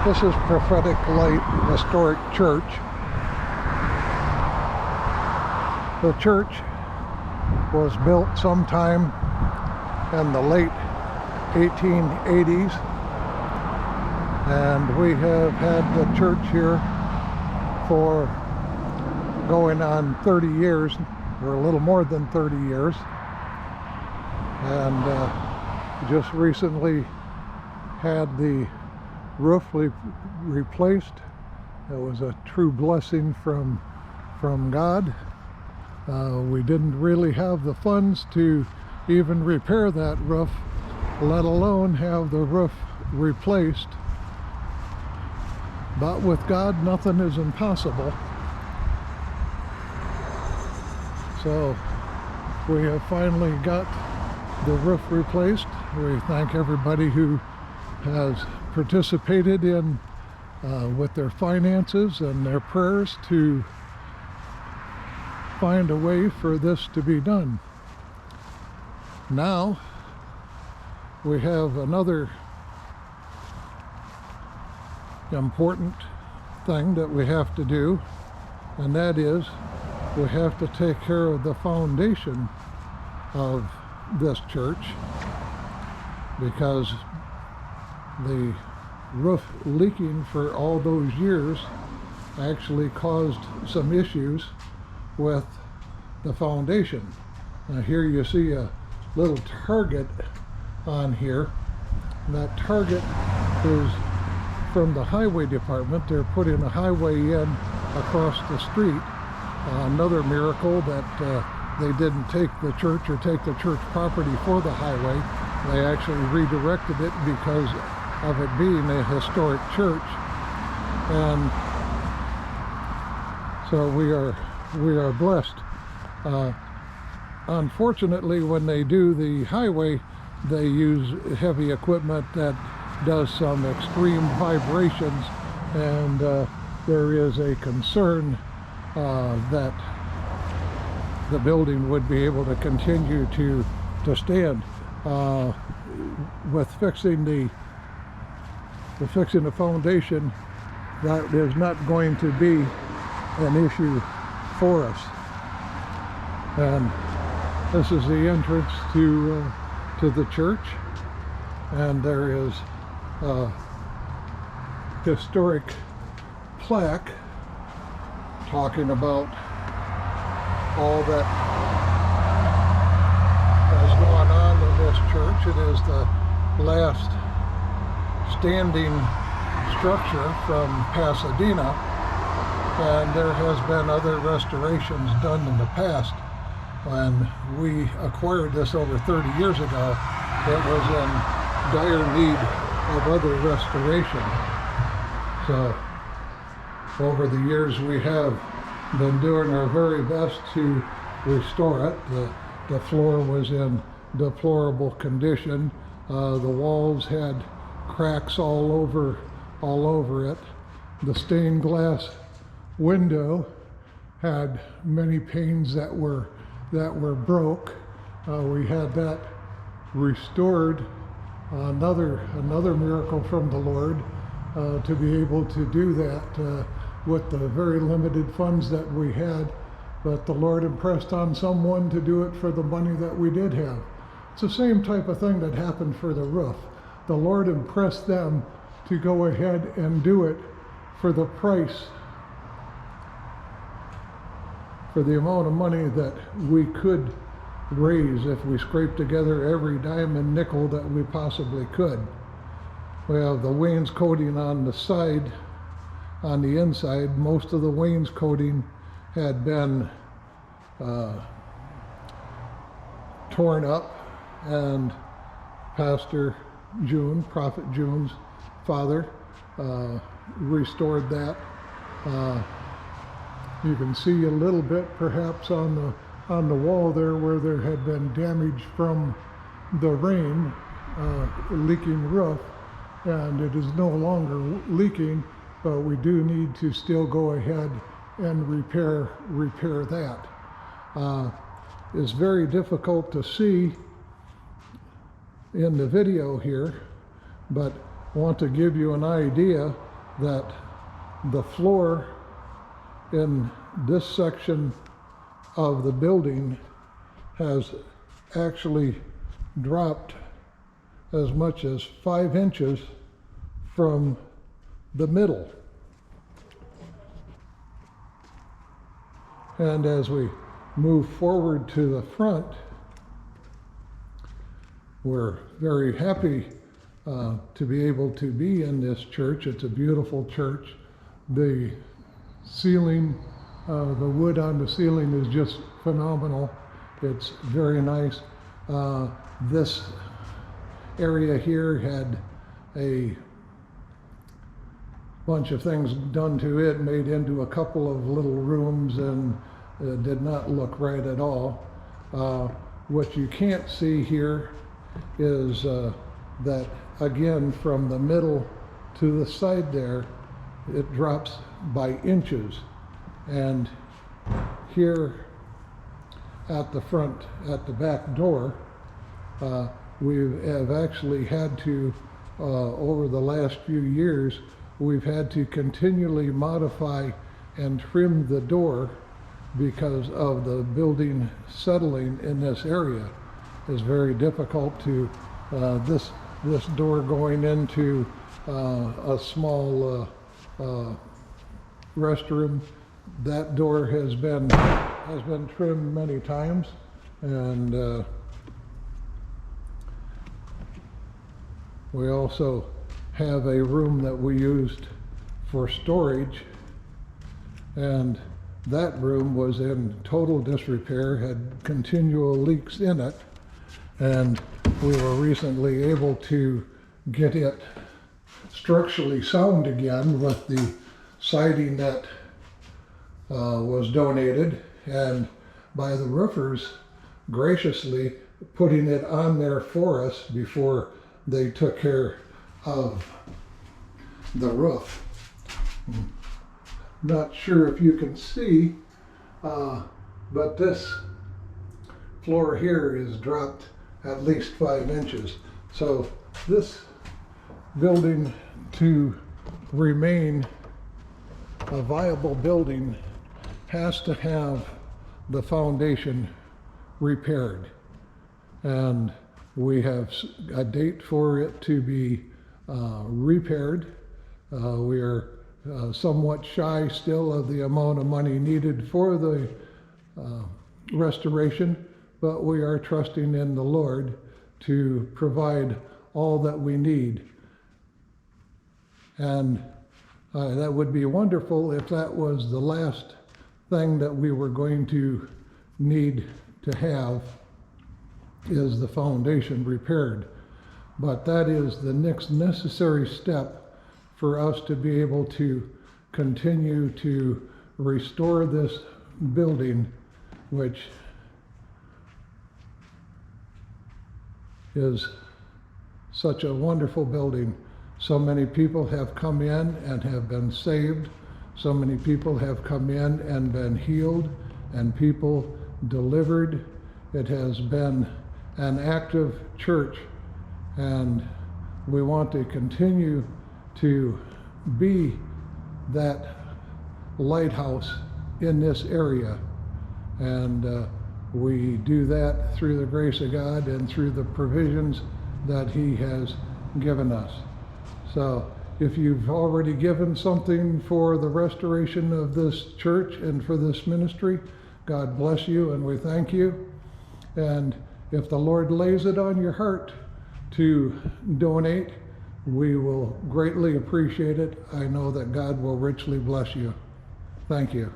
This is Prophetic Light Historic Church. The church was built sometime in the late 1880s, and we have had the church here for going on 30 years, or a little more than 30 years, and just recently had the roof replaced. It was a true blessing from God. We didn't really have the funds to even repair that roof, let alone have the roof replaced. But with God, nothing is impossible. So we have finally got the roof replaced. We thank everybody who has participated in with their finances and their prayers to find a way for this to be done. Now we have another important thing that we have to do, and that is we have to take care of the foundation of this church, because the roof leaking for all those years actually caused some issues with the foundation. Now here you see a little target on here. That target is from the highway department. They're putting a highway in across the street. Another miracle that they didn't take the church or take the church property for the highway. They actually redirected it because of it being a historic church. And so we are blessed. Unfortunately, when they do the highway, they use heavy equipment that does some extreme vibrations, and there is a concern that the building would be able to continue to stand. With fixing the foundation, that is not going to be an issue for us. And this is the entrance to the church, and there is a historic plaque talking about all that has gone on in this church. It is the last standing structure from Pasadena, and there has been other restorations done in the past. When we acquired this over 30 years ago, it was in dire need of other restoration. So over the years we have been doing our very best to restore it. The floor was in deplorable condition. The walls had cracks all over it. The stained glass window had many panes that were broke. We had that restored. Another miracle from the Lord, to be able to do that with the very limited funds that we had. But the Lord impressed on someone to do it for the money that we did have. It's the same type of thing that happened for the roof. The Lord impressed them to go ahead and do it for the price, for the amount of money that we could raise if we scraped together every dime and nickel that we possibly could. We have the wainscoting on the side, on the inside. Most of the wainscoting had been torn up, and Pastor June, Prophet June's father, restored that. You can see a little bit perhaps on the wall there where there had been damage from the rain, leaking roof, and it is no longer leaking, but we do need to still go ahead and repair that. It's very difficult to see in the video here, but want to give you an idea that the floor in this section of the building has actually dropped as much as 5 inches from the middle. And as we move forward to the front, we're very happy to be able to be in this church. It's a beautiful church. The ceiling, the wood on the ceiling is just phenomenal. It's very nice. This area here had a bunch of things done to it, made into a couple of little rooms, and did not look right at all. What you can't see here is that, again, from the middle to the side there, it drops by inches. And here at the front, at the back door, we have actually had to, over the last few years, we've had to continually modify and trim the door because of the building settling in this area. It's very difficult to, this door going into a small restroom, that door has been trimmed many times, and we also have a room that we used for storage, and that room was in total disrepair, had continual leaks in it, and we were recently able to get it structurally sound again with the siding that was donated, and by the roofers graciously putting it on there for us before they took care of the roof. Not sure if you can see, but this floor here is dropped at least 5 inches. So this building, to remain a viable building, has to have the foundation repaired. And we have a date for it to be repaired. We are somewhat shy still of the amount of money needed for the restoration, but we are trusting in the Lord to provide all that we need. And that would be wonderful if that was the last thing that we were going to need to have, is the foundation repaired. But that is the next necessary step for us to be able to continue to restore this building, which is such a wonderful building. So many people have come in and have been saved. So many people have come in and been healed, and people delivered. It has been an active church, and we want to continue to be that lighthouse in this area. And we do that through the grace of God and through the provisions that He has given us. So if you've already given something for the restoration of this church and for this ministry, God bless you, and we thank you. And if the Lord lays it on your heart to donate, we will greatly appreciate it. I know that God will richly bless you. Thank you.